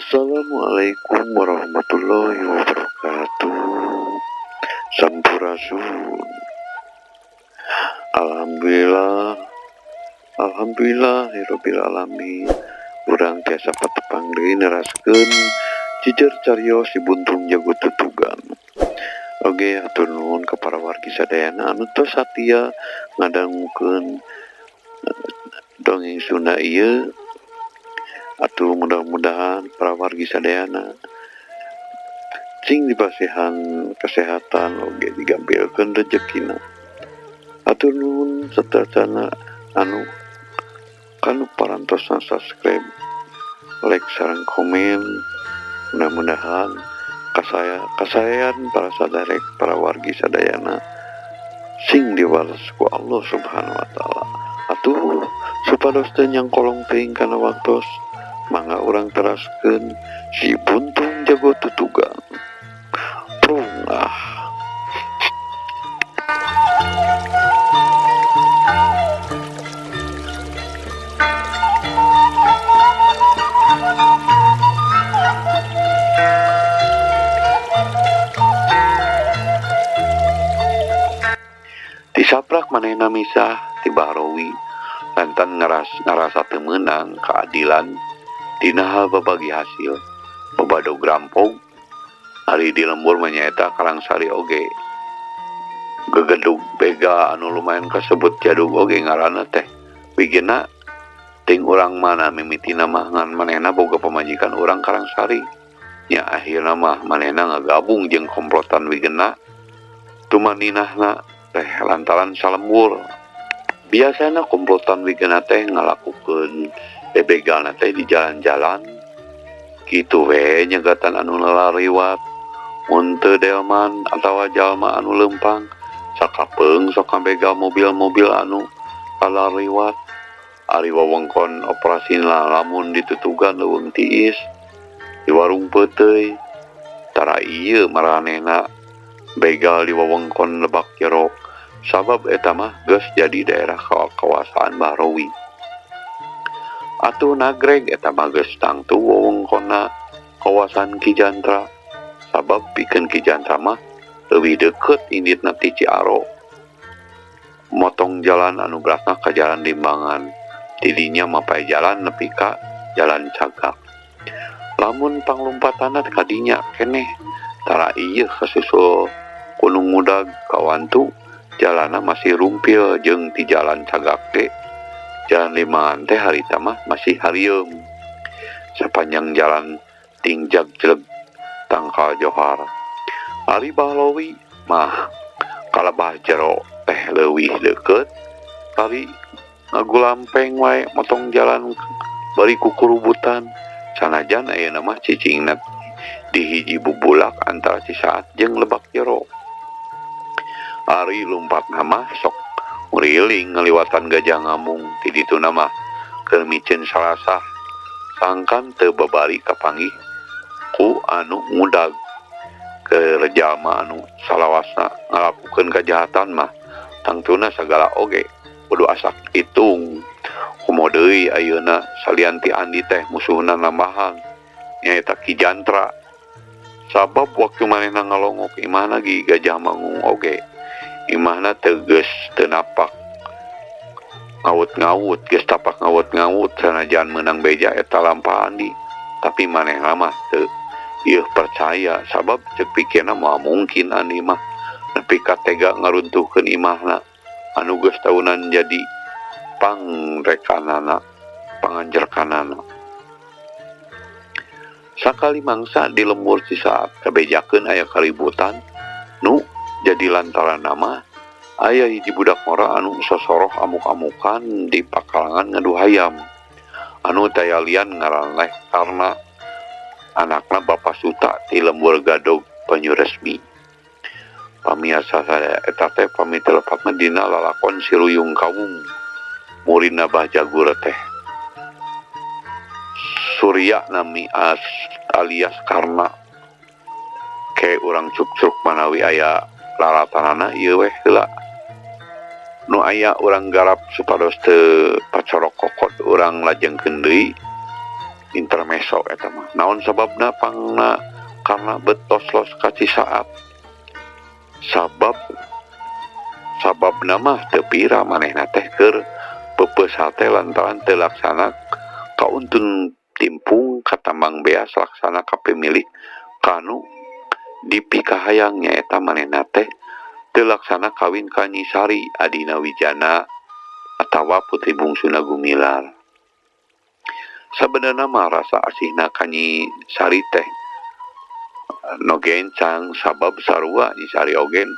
Assalamualaikum warahmatullahi wabarakatuh. Sampurasun. Alhamdulillah, alhamdulillahirabbil alamin. Urang tiasa patepang deui neraskeun jejer cariyos si Buntung Jago Tutugan. Oge hatur nuhun ka para wargi sadayana anu tos satia ngadangukeun dongeng Sunda ieu. Atuh mudah-mudahan para wargi sadayana cing dipasihan kesehatan oge digampilkeun rezekina. Atur nuhun saterusna anu kanu parantosan subscribe, like sareng komen. Mudah-mudahan kasayan para sadarek para wargi sadayana sing diwales ku Allah Subhanahu wa taala. Atuh supados teu nyangkolong teuing kana waktos mangga urang teraskeun si Buntung Jago Tutugan. Prungah. Disaprak manehna misah ti Bahrowi lantan ngarasa teu meunang keadilan dina hal babagi hasil babado grampog. Ari di lembur menyaeta Karangsari oge gegedug bega anu lumayan kasebut jadug oge ngaranna teh wigena ting urang mana mimitina mah ngan manehna boga pamajikan urang Karangsari nya akhirna mah manehna ngagabung jeung komplotan wigena tumaninahna teh lantaran salembur. Biasana komplotan wigena teh ngalakukeun bebegalna teh di jalan-jalan kitu we nyegatan anu lalariwat mun teu delman atawa jalma anu lempang sakapeung sok begal mobil-mobil anu lalariwat. Ari wewengkon operasina lamun ditutugan leuweung tiis di warung peuteuy tara ieu maranehna begal di wewengkon Lebak Jero sabab eta mah geus jadi daerah kawasan Bahrowi. Atuh nagreg eta mah geus tangtu wewengkonna kawasan Kijantra sabab pikeun Kijantra mah leuwih deukeut inditna ti Ciaro. Motong jalan anu berasna ka jalan Limbangan tidinya mapai jalan nepi ka jalan Cagak. Lamun panglompatanna ka dinya keneh tara ieu kasusul Gunung Mudag kawantu jalanna masih rumpil jeung ti jalan Cagak teh jalan Limbangan teh harita mah masih harieum. Sepanjang jalan Tingjag Jleg Tangkal Johar ari Bahlowi mah kalebah jero teh leuwih deukeut ari ngagulampeng wae motong jalan bari kukurubutan sanajan ayeuna mah cicingna di hiji bubulak antara Cisaat jeung Lebak Jero. Ari lumpat nama sok ngriling ngaliwatan Gajah Ngamung ti ditu nama keur micen Salasah sangkan teu babari kapanggih ku anu Mudag ke jalma anu salawasna ngalakukeun kajahatan mah tangtuna sagala oge kudu asak itung. Kumaha deui ayeuna salian ti Andi teh musuhna nambahan nyaeta Kijantra sabab waktu manehna ngalongok imahna gi Gajah Mangung oge imahna teu geus teu napak ngawut-ngawut geus tapak ngawut-ngawut sanajan meunang beja eta lampah Andi tapi manehna mah teu ieu percaya sabab ceuk pikirna moal mungkin Andi mah nepi ka tega ngaruntuhkeun imahna anu geus taunan jadi pangrekanana panganjerkanana. Sakali mangsa di lembur Cisaat kabejakeun aya kaributan nu jadi lantaran nama aya hiji budak mora anu sosoroh amuk-amukan di pakalangan ngadu hayam anu daya lian ngaraneh karena anakna Bapak Suta ti lembur Gadog Banyuresmi. Pamiasa saya eta teh pami telepatna dina lalakon Siruyung Kawung muridna Bah Jagur teh Surya nami alias Karna ke urang cuk-cuk manawi aya lalatanana ieu weh heula nu aya urang garap supados teu pacorok kokot urang lajengkeun deui intermeso eta mah. Naon sababna pangna karena betos los kaci saat. Sababna mah teu pira manehna teh keur pepeus teh lantaran teu laksana kauntun timpung katambang beas laksana kapemilik kanu dipikahayangnya eta manehna teh teu laksana kawin ka Nyi Sari adina Wijana atawa putri bungsuna Gumilar. Sabenerna mah rasa asihna ka Nyi Sari teh nogencang sabab sarua Nyi Sari ogen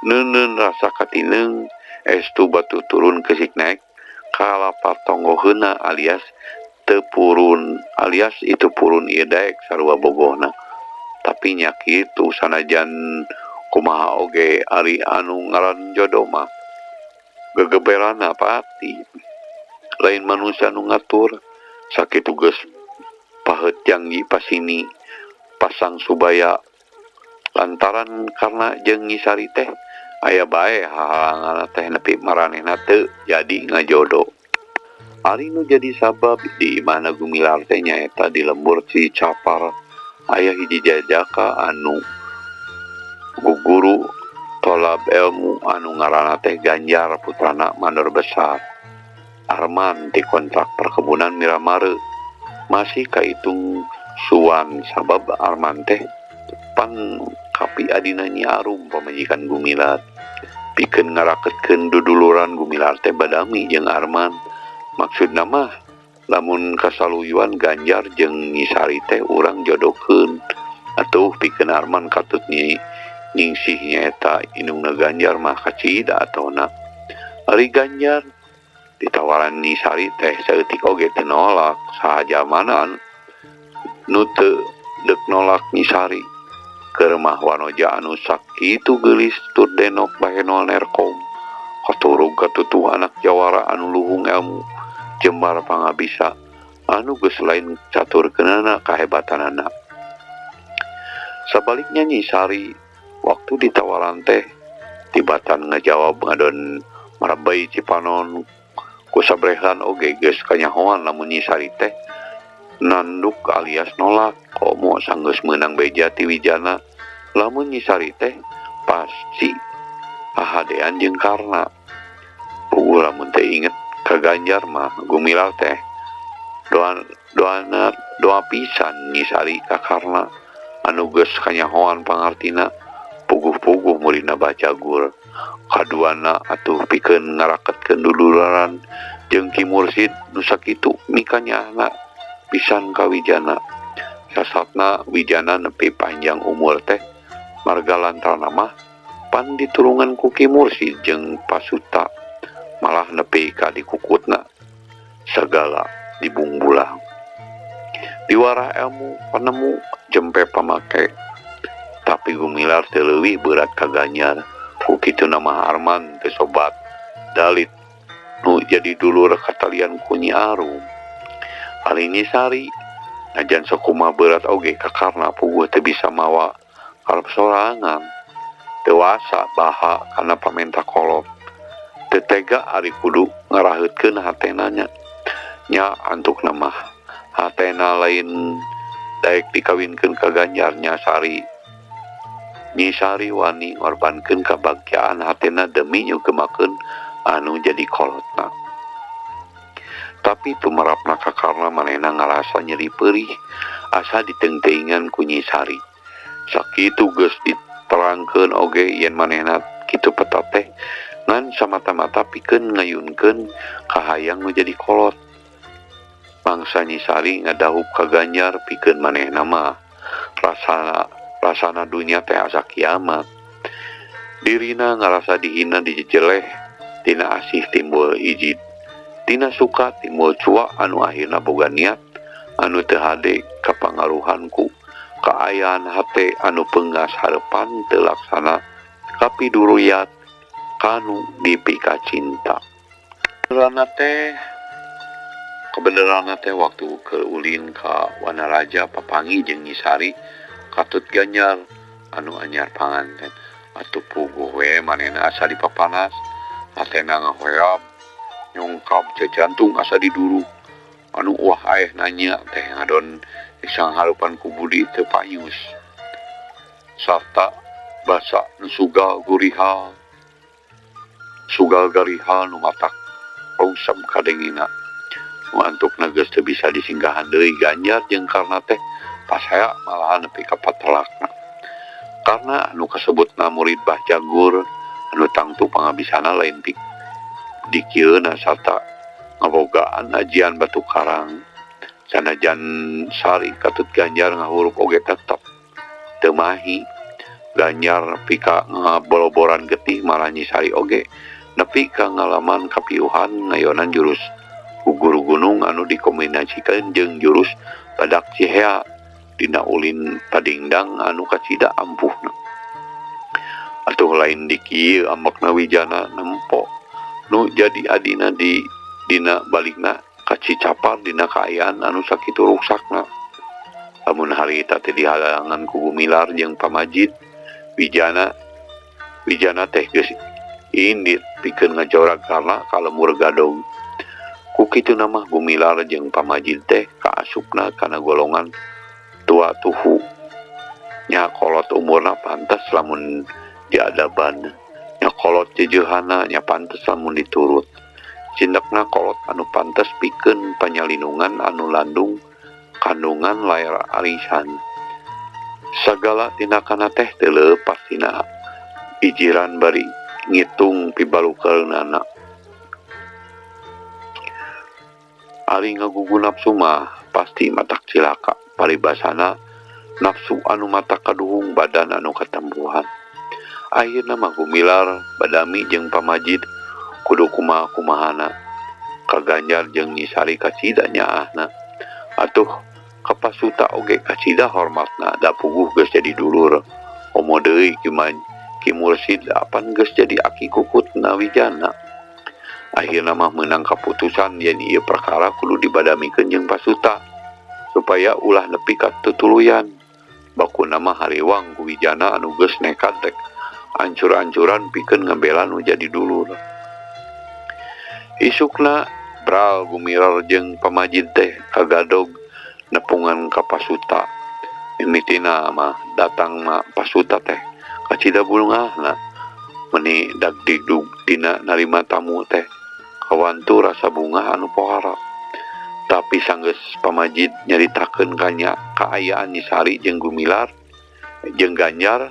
neuneun rasa katineung estu batu turun keusik naek ka lapar tonggoheuna alias teu purun alias itu purun ieu daek sarua bogohna. Tapi nya kitu sanajan kumaha oge ari anu ngaran jodoh mah gegeberana pati lain manusia nu ngatur sakitu geus paheut janji pasini pasang subaya lantaran karena jeung Nyi Sari teh aya bae halangan teh nepi maranehna teu jadi ngajodoh. Ari nu jadi sabab di imahna Gumilar teh nyaeta di lembur Cicapar aya hiji jajaka anu guguru tolab ilmu anu ngaranna teh Ganjar putrana Mandor Besar. Arman dikontrak perkebunan Miramare masih kaitung suan sabab Arman teh pan kapi adina Nyi Arum pamajikan Gumilar pikeun ngarakeutkeun duduluran Gumilar teh badami jeung Arman. Maksudna mah lamun kasaluyuan Ganjar jeung Nyi Sari teh urang jodohkeun atuh pikeun Arman katut ningsih nyaeta indungna Ganjar mah kacida atona. Ari Ganjar ditawaran Nyi Sari teh saeutik oge teu nolak sahaja mana nu teu deuk nolak Nyi Sari keur mah wanoja anu sakitu geulis tur denok bahenol nerkom katurug katutuh anak jawara anu luhung ilmu jembar pangabisa anu geus lain caturkeunana kahebatanana. Sabaliknya Nyi Sari waktu ditawaran teh tibatan ngajawab ngadon Marabai Cipanon ku sabrehan oge geus kanyahoan lamun Nyi Sari teh nanduk alias nolak komo sanggeus meunang beja ti Wijana lamun Nyi Sari teh pasti hahadean jeung Karna. Puguh lamun teh inget ka Ganjar mah Gumilar teh doa pisan Nyi Sari ka Karna anu geus kanyahoan pangartina puguh-puguh mulina bacagur kaduana atuh pikeun ngarakeutkeun duduluran jeung Ki Mursid nu sakitu mikanyana pisan ka Wijana. Sasatna Wijana nepi panjang umur teh marga lantaran mah pan ditulungan ku Ki Mursid jeung Pasuta malah nepi ka dikukutna segala dibungbulang diwarah ilmu panemu jempe pamake. Tapi Gumilar teu leuwih berat ka Ganjar ku kitu nama Arman teh sobat dalit nu jadi dulur katalian ku Nyi Arum. Ari Nyi Sari najan sakumaha berat oge ka Karna puguh teu bisa mawa karep sorangan dewasa baha kana pamenta kolot teu tega ari kudu ngaraheutkeun hatena nya antuk mah hatena lain daek dikawinkeun ka Ganjar. Nyi Sari wani ngorbankeun kabagyan hatena demi nyugemakeun anu jadi kolotna. Tapi tumarapna ka Karna manehna ngarasa nyeri peurih asa ditengteingan ku Nyi Sari. Sakitu geus diterangkeun oge yen manehna kitu peta teh ngan samata-mata pikeun ngayunkeun kahayang nu jadi kolot. Mangsa Nyi Sari ngadahup ka Ganjar pikeun manehna mah rasana dunia teh asa kiamat. Dirina ngarasa dihina dijejeleh, tina asih timbul ijid, tina suka timbul cua anu akhirna boga niat anu teu hade kapangaruhanku kaayaan hate anu peunggas harepan teu laksana kapiduruyat kanu dipika cinta. Kebenaranna teh waktu keur ulin ka Wanaraja papangi jeung Nyi Sari katut Ganjar anu anyar panganten atuh puguh we manehna asa dipapanas hatena ngahoeam nyungkap jantung asa diduru anu wah ayah nanya teh ngadon isang harupan ku budi teu payus sarta basa nu sugal guriha sugal gariha nu matak pausam kadengina ngantuk geus teu bisa disinggahan deui Ganjar jeung Karna teh pasaya malahan nepi ka patelakna karena anu kasebutna murid Bah Jagur anu tangtu pangabisana lain dikieuna sarta ngabogaan ajian batu karang sanajan sari katut Ganjar ngahurup oge tetep teu mahi Ganjar pika ngaboloboran getih malah nyisari oge nepi ka ngalaman kapiuhan ngayonan jurus guru gunung anu dikombinasikeun jeung jurus badak cihea dina ulin padingdang anu kacida ampuhna atuh lain di kieu ambekna Wijana nempo nu jadi adina dina balikna kacicapar dina kaayaan anu sakitu ruksakna lamun hari eta teh dihalangan ku Gumilar jeung Pamajid Wijana teh geus indit pikeun ngajorag Karna ka lemur gadog ku kitu mah Gumilar jeung Pamajid teh kaasupna kana golongan tua tuhu nya kolot umurna pantes lamun diadaban nya kolot jejeuhana nya pantes lamun diturut cindekna kolot anu pantes pikeun panyalinungan anu landung kandungan layar arisan sagala tindakanna teh teu leupas tina pijiran bari ngitung pibalukeunana ari ngagugu nafsu mah pasti matak cilaka paribasana nafsu anu matak kaduhung badan anu katambuhan akhirna mah Gumilar badami jeung Pamajid kudu kumaha-kumahana ka Ganjar jeung nyisari kacida nyaahna atuh kapasuta oge kacida hormatna da puguh geus jadi dulur omo deui Ki Mursid apan geus jadi aki kukutna Wijana akhirna mah meunang kaputusan yen ieu perkara kudu dibadamikeun jeung pasuta supaya ulah nepi ka tutuluyan bakuna mah harewang ku Wijana anu geus nekat rek ancur-ancuran pikeun ngabela nu jadi dulur isukna bral Gumilar jeung Pamajid teh kagadog nepungan ka pasuta mimitina mah datang mah pasuta teh kacida bulungahna meni dagdidug dina narima tamu teh kawantu rasa bunga anu pohara tapi sanggeus Pamajid nyaritakeun kanya kaayaan nyisari jeung Gumilar jeung Ganjar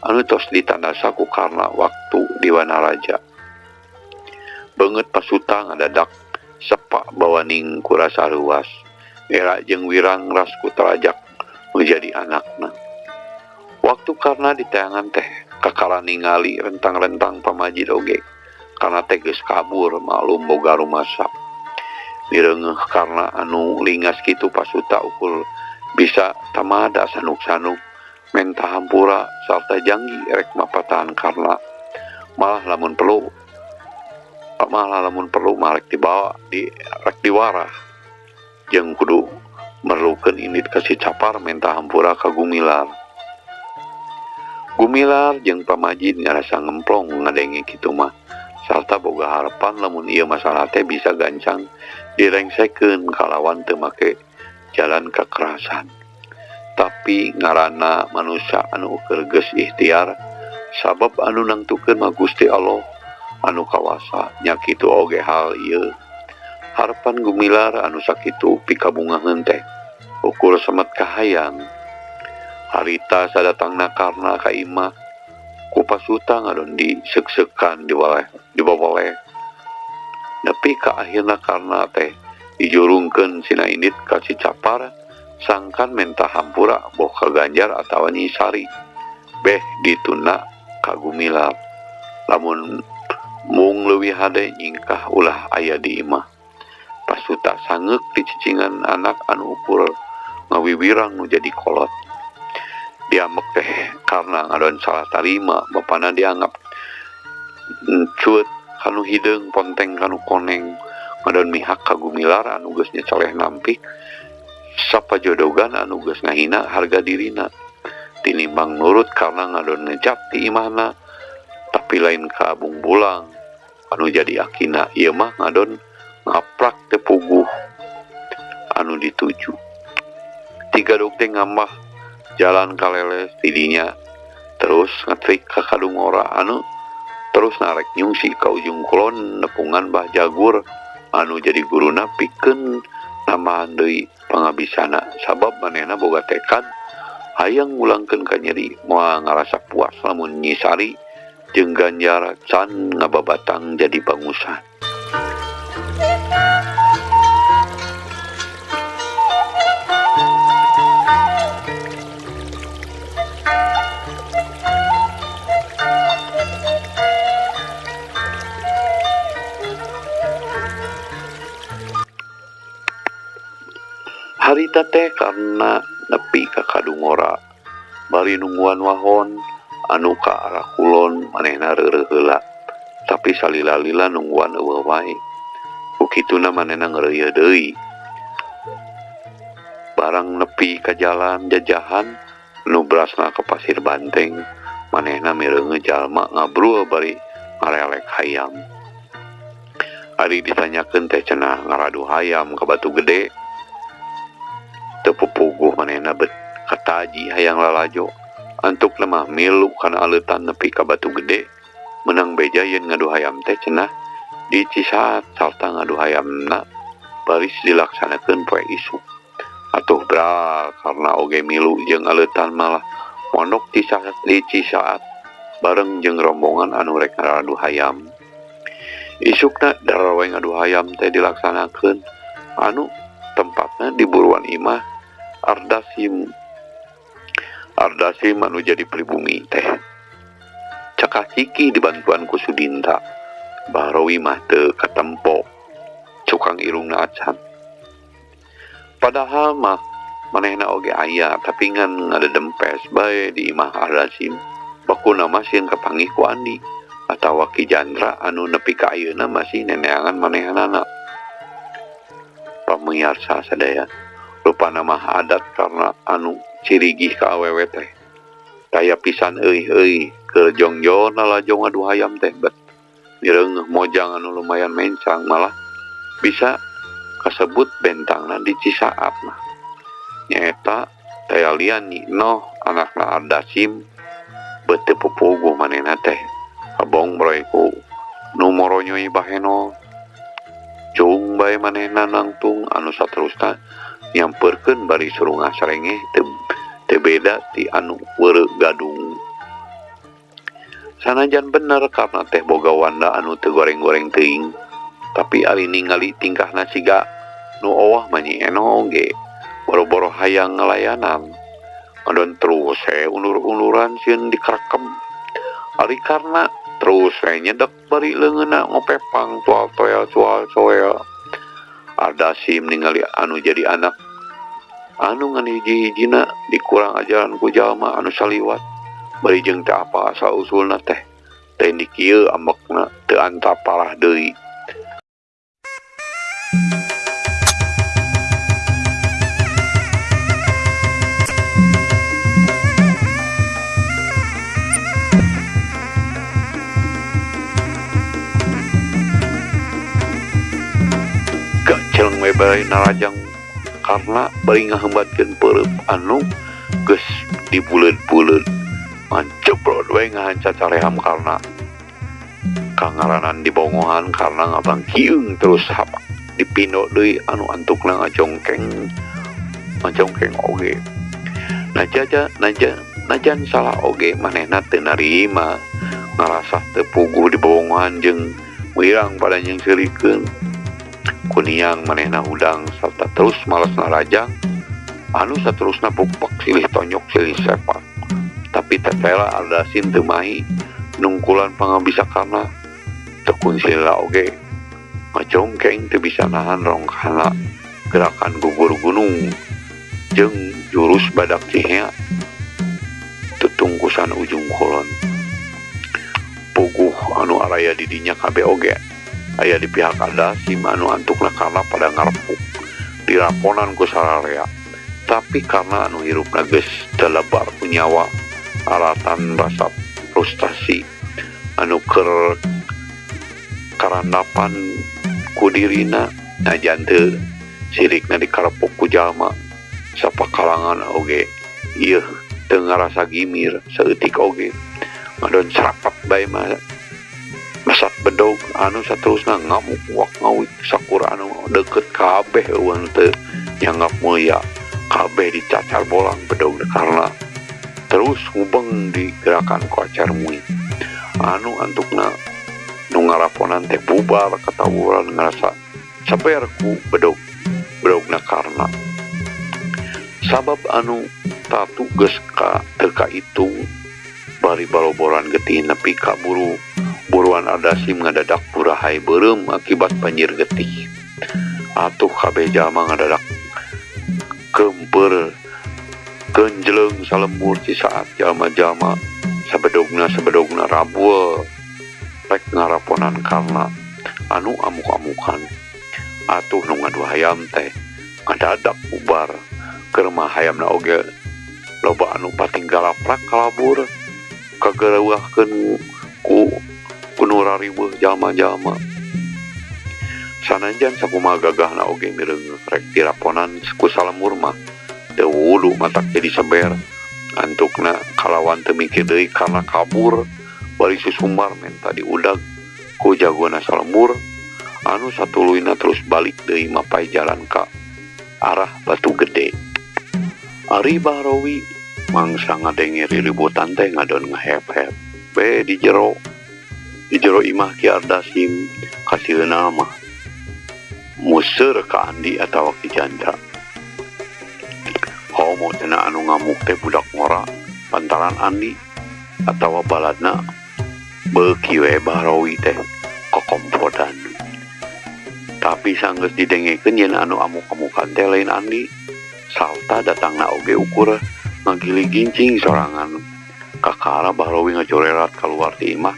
anu tos ditandasa ku Karna waktu di Wanaraja beungeut pasuta ngadadak sepak bawaning ku rasa ruas era jeung wirang ras ku terajak menjadi anakna waktu Karna ditayangan teh kakara ningali rentang-rentang Pamajid oge karena teh geus kabur malum boga rumasa direungeuh Karna anu lingas kitu pasuta ukul bisa tamada sanuk-sanuk menta hampura sarta janggi rek mapatahan Karna malah lamun perlu rek dibawa rek diwarah jeung kudu merlukeun indit kasih capar menta hampura ka Gumilar jeung Pamajid ngarasa ngemplong ngadenge kitu mah sarta boga harapan lamun ieu masalah teh bisa gancang direngsekeun kalawan teu make jalan kekerasan tapi ngaranna manusia anu keur geus ikhtiar sabab anu nangtukeun mah Gusti Allah anu kawasa nya kitu oge hal ieu harapan Gumilar anu sakitu pikabungaheun teh ukur semet kahayang harita sadatangna Karna ka imah ku pasuta ngadon diseuk-seukan dibawoleh nepi ka akhirna Karna teh dijurungkeun sina indit ka Cicapar sangkan menta hampura boh ka Ganjar atawa nyisari beh dituna ka Gumilar lamun mung leuwih hade nyingkah ulah aya di imah pasuta sangeuk dicicingan anak anu ukur ngawiwirang nu jadi kolot diambek teh karena ngadon salah tarima bapana dianggap cuet kanu hideung ponteng kanu koneng ngadon mihak ka Gumilar anu geus nyecoleh nampik sapajodogan anu geus ngahina harga dirina tinimbang nurut karena ngadon ngejak ti imahna tapi lain ka abung bulang anu jadi akina ieu mah ngadon ngaprak teu puguh dituju. Tiga dokter ngambah jalan kaleles tidinya, terus ngetrik ke Kadungora anu terus narek nyungsi ke ujung kulon nepungan Bah Jagur anu jadi guruna pikeun namahan deui pangabisana, sabab manehna boga tekad hayang ngulangkeun ka Nyeri moal ngarasa puas lamun Nyi Sari jeung Ganjar can ngababatang jadi bangusan. Harita teh karena nepi ka Kadungora bari nungguan wahon anu ka arah kulon manehna reureuh heula, tapi salila-lila nungguan eueuh wae. Kukituna manehna ngeureuyeuh deui. Barang nepi ka jalan jajahan nu berasna ka Pasir Banteng, manehna mireungeun jalma ngabruel bari ngarelek hayam. Ari ditanyakeun teh cenah ngaradu hayam ka Batu Gede, teu pupuguh manehna bet kataji hayang lalajo antuk lemah milu kana aleutan nepi ka Batu Gede menang beja yen ngadu hayam teh cenah di Cisaat sarta ngadu hayamna baris dilaksanakeun poe isuk. Atuh bral karena oge milu jeung aleutan malah mondok di Cisaat bareng jeung rombongan anu rek ngadu hayam. Isukna darawe ngadu hayam teh dilaksanakeun anu tempatna di buruan imah Ardasim anu jadi pribumi teh cakaciki dibantuan ku Sudinta Bahrowi mah teu katempo cukang irungna acan. Padahal mah manehna oge aya tapi ngan ngadedempes bae di imah Ardasim bakuna masieun kapanggih ku Andi atawa Ki Jandra anu nepi ka ayeuna masih neneangan manehanana. Pamirsa sadaya rupana mah adat karena anu cirigih ka awewe teh kaya pisan euy keur jongjo nalajo ngadu hayam teh bet direungeuh mojang anu lumayan mencang malah bisa kasebut bentangna di Cisaat mah nyaeta taya lian Nyi Noh anakna Ardasim beuteu pupuguh manehna teh kabong broeku nu moronyoy baheno cung bae manehna nangtung anu saterusna nyamperkeun bari surunga sarengeh teu beda ti anu weureu gadung. Sanajan bener karena teh boga wanda anu teu goreng-goreng teuing, tapi ari ningali tingkahna siga nu owah mah Nyi Eno ge boro-boro hayang ngelayanan. Ngadon terus unur-unuran sieun dikarekem. Ari karena terus nyedek bari leungeunna ngopepang tual toel. Ardasim ningali anu jadi anak anu ngan hiji-hijina dikurang ajaran ku jalma anu saliwat bari jeung teu apa asal usulna teh di kieu ambekna teu anta parah deui. Celeng we bari narajang karena bari ngahembatkeun peureup anu geus dibuleud-buleud mancebrod we ngahanca careham karena kangaranan dibongohan karena ngabangkieung terus hapa dipindo deui anu antukna ngajongkeng oge. Najan salah oge manehna teu narima ngarasa teu puguh dibongohan jeung wirang pada nyengseurikeun kuniang manehna udang serta terus malas narajang anu saterusna pupek silih tonyok silih sepak tapi tetela Ardasim teu mahi nungkulan pangabisa karna tekun sila oge ngajongkeng teu bisa nahan rongkana gerakan gugur gunung jeung jurus badak cihea tutungkusan ujung kulon puguh anu araya didinya kabe oge aya di pihak Ardasim anu antukna karena pada ngarepuk diraponan ku sararea tapi karena anu hirupna geus telebar ku nyawa alatan rasa frustasi anu keur karandapan ku dirina najan teu sirikna dikarepok ku jalma sapakalangan oge ieu teu ngarasa gimir saeutik oge ngadon serapat bae mah besat bedog anu saterusna ngamuk wak ngawik sakur anu deket kabeh eueuh teu nyanggap mulia kabeh dicacar bolang bedog karena terus ngubeng digerakan ku acar mui anu antukna nu ngaraponan teh bubar katawuran ngerasa saper ku bedogna karena sabab anu tatu geus ka teu itung bari baloboran getih nepi ka buruan Adasim ngadadak purahay beureum akibat banjir getih atuh kabeh jalma ngadadak kempeur genjleung salembur ci saat jalma-jalma sabedogna rabul rek ngaraponan karena anu amuk-amukan atuh nu ngadu hayam teh ngadadak bubar keur mah hayamna oge loba anu pating galaprak kalabur kagareuahkeun ku nu rariweuh jalma-jalma sanajan sakumaha gagahna oge mireung rek diraponan ku salembur mah teu wulu matak jadi seber antukna kalawan teu mikir deui karena kabur bari susumbar menta diudag ku jagona salembur anu satuluyna terus balik deui mapai jalan ka arah Batu Gede. Ari Bahrowi mangsa ngadenge riributan teh ngadon ngahep-hep be di jero imah Ki Ardasim kasieuna mah museur ka Andi atawa Ki Jandra. Homo cenah anu ngamuk teh budak ngora pantaran Andi atawa baladna beuki we Bahrowi teh kokompodan. Tapi sanggeus didengekeun yen anu amuk-amukan teh lain Andi salta datangna oge ukur ngagili gincing sorangan kakara Bahrowi ngajorerat keluar ti imah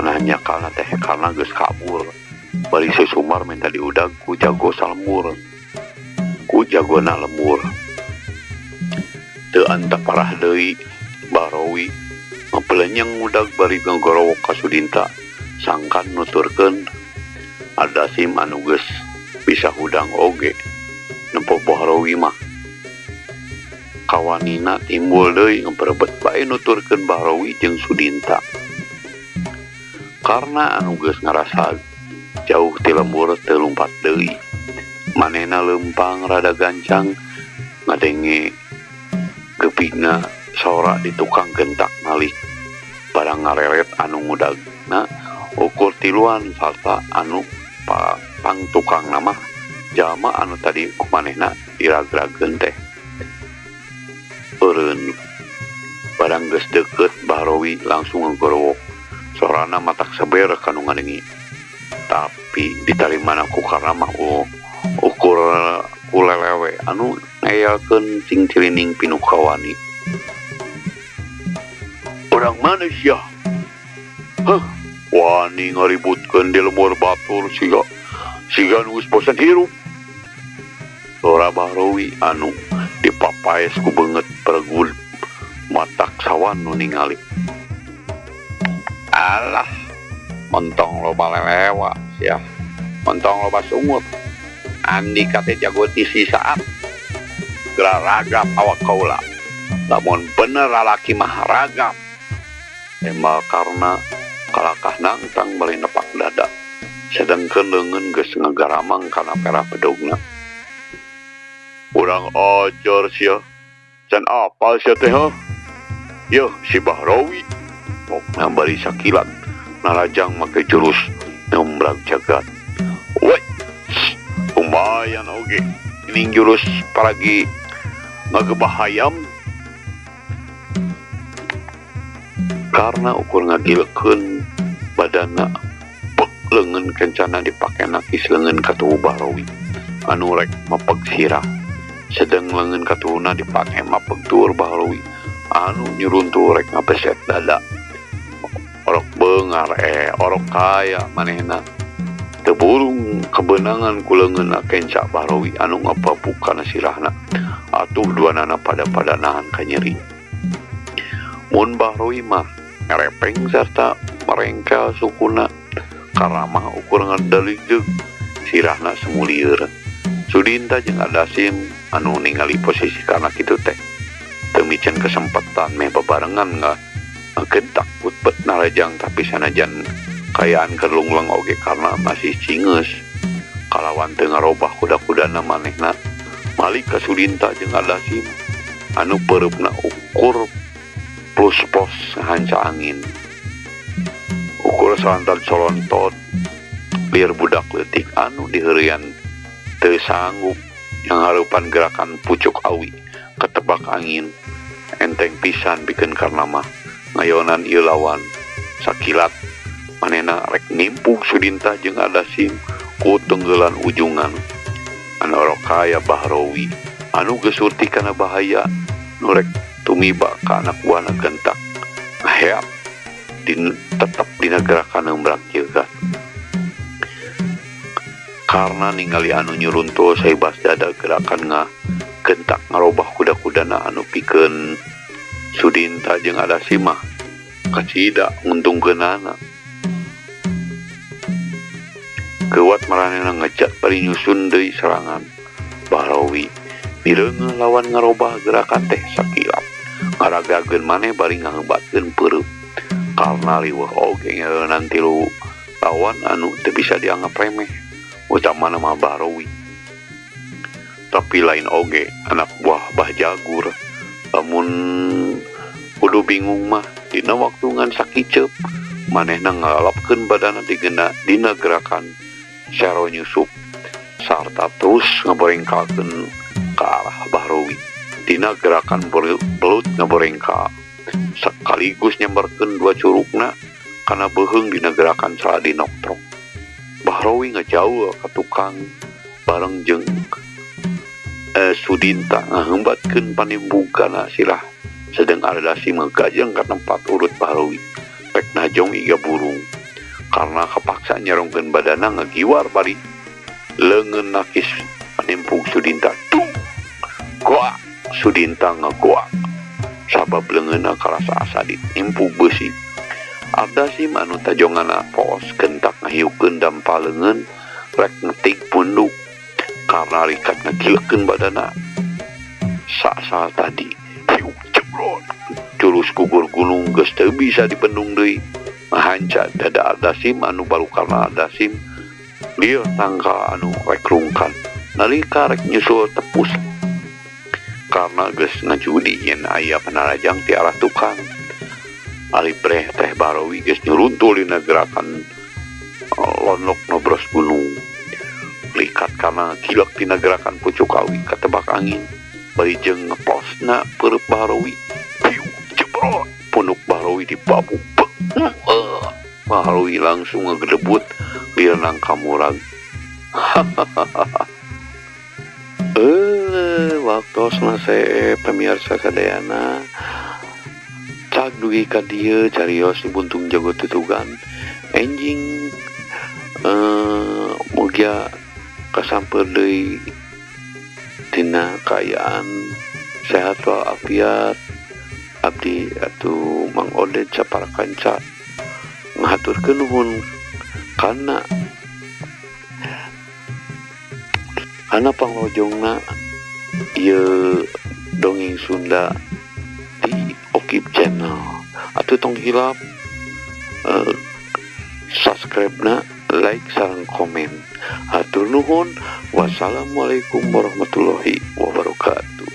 nanya kalna teh karena geus kabur bari susumar minta diudag ku jago salembur ku jagona lembur teu anta parah deui Bahrowi ngapelenyeng udag bari ngagorowok ka Sudinta sangkan nuturkeun Adasim anu geus bisa hudang oge nempo Bahrowi mah kawanina timbul deui ngperebet bae nuturkeun Bahrowi jeung Sudinta karena anu geus ngarasa jauh ti lembur teu lumpat deui manehna lempang rada gancang ngadenge gepigna sora di tukang gentak nalik barang ngareret anu ngudagna ukur tiluan salta anu pang tukang nama jalma anu tadi kumanehna diragrageun teh eureun barang geus deukeut Bahrowi langsung ngagorowok sorana matak saber kanu ngadengi tapi ditarimana ku karna mah ukur kulelewe anu ngayalkeun cing cilining pinu kawani orang manusia wani ngaributkeun di lembur batur siga nu geus bosan hirup Lora Bahrowi anu dipapaes ku beungeut pergul matak sawan nu ningali alah mentong loba lelewa sia mentong loba sungut Andi kate jago ti sisaat gelar ragap awak kaula lamun bener lalaki mah ragap embal karena kalakah nangtang bari nepak dada sedengkeun leungeun geus ngagaramang kana perah bedogna urang ajar sia can apal sia teh yeuh si Bahrowi pokna bari sakilat narajang make jurus nembrag jagat woi lumayan oge ini jurus paragi ngagebahayam karena ukur ngagilekeun badanna pek leungeun kencana dipake nakis leungeun katuhu Bahrowi anu rek mapeg sirah sedeng leungeun katuhuna dipake mapeg tur Bahrowi anu nyuruntuh rek ngabeset dada orok beungar orok kaya manehna teu burung kebenangan ku leungeunna kenca Bahrowi anu ngapapukana sirahna atuh duanana pada nahan ka nyeri mun Bahrowi mah ngerepeng serta merengkel sukuna karamah ukur ngadaligdeug sirahna semulieur Sudinta jeung Adasim anu ningali posisi karena kitu teh teu micen kesempatan meh bebarengan gentak putpet narajang, tapi sanajan kayaan kerlungleng oge karena masih cingeus kalawan teu ngarobah kuda-kudana manehna malik ka Sudinta jeung Adasim anu peurupna ukur plus pos hanca angin ukur salantar colontot lieur budak leutik anu diheurian teu sanggup yang harupan gerakan pucuk awi ketebak angin enteng pisan pikeun karna mah ngayonan ieu lawan sakilat manehna rek nimpuk Sudinta jeung Adasim ku tenggelan ujungan anu rokaya Bahrowi anu geus surti kana bahaya nu rek tumiba ka anak buahna gentak ngaheap tetep dina gerakan embrak jeugat karena ningali anu nyuruntul saibas dada gerakan gentak ngarobah kuda-kudana anu pikeun Sudinta jeung Adasim mah kacida nguntungkeunana keuat maranehna ngejat bari nyusun deui serangan Bahrowi direungeun lawan ngarobah gerakan teh sakilat ngaragageun maneh bari ngahebatkeun peureum karena liweuh oge ngaeunan tilu lawan anu teu bisa dianggap remeh utamana mah Bahrowi. Tapi lain oge anak buah Bah Jagur lamun kudu bingung mah dina waktu ngan sakicep manehna ngalalapkeun badana dina gerakan sero nyusup sarta terus ngaborengkakeun ka arah Bahrowi dina gerakan belut ngaborengka sekaligus nyambarkeun dua curugna kana beuheung dina gerakan saladi noktrong. Bahrowi ngajauh ka tukang bareng jeung Sudinta ngaheumbatkeun panembugana silah sedang Adasim ngagajeng ka tempat urut Bahrowi rek najong iga burung karena kapaksa nyarongkeun badana ngagiwar bari leungeun nakis panembug Sudinta tung goak Sudinta ngagoak sabab leungeunna karasa asa ditimpug besi Adasim anu tajongana poos gentak ngahiukeun dampal leungeun rek ngetik punduk karena rikat ngagileukeun badana saat tadi hiu jebrot jurus gugur gunung geus teu bisa dibendung deui ngahanca dada Adasim anu baru karena Adasim lieu tangka anu rek rungkan nalika rek nyusul tepus karena geus ngajudi yen aya panarajang ti arah tukang Ali breh teh Bahrowi geus nyuruntul dina gerakan lonlok nobros gunung likat kana kilek dina gerakan pucuk awi katebak angin bari jeung ngeposna peureuk Bahrowi piu jebrot punuk Bahrowi dibabu Bahrowi langsung ngegedebut lieur nangka murag waktosna se pemirsa sadayana cak dugi ka dieu carios buntung jago tutugan enjing mugia kasamper deui tina kaayaan sehat walafiat abdi atuh Mang Oded saparakanca ngahaturkeun nuhun kana panglojongna ieu dongeng Sunda di Okip channel atuh tong hilap subscribe na like sareng komen hatur nuhun wassalamualaikum warahmatullahi wabarakatuh.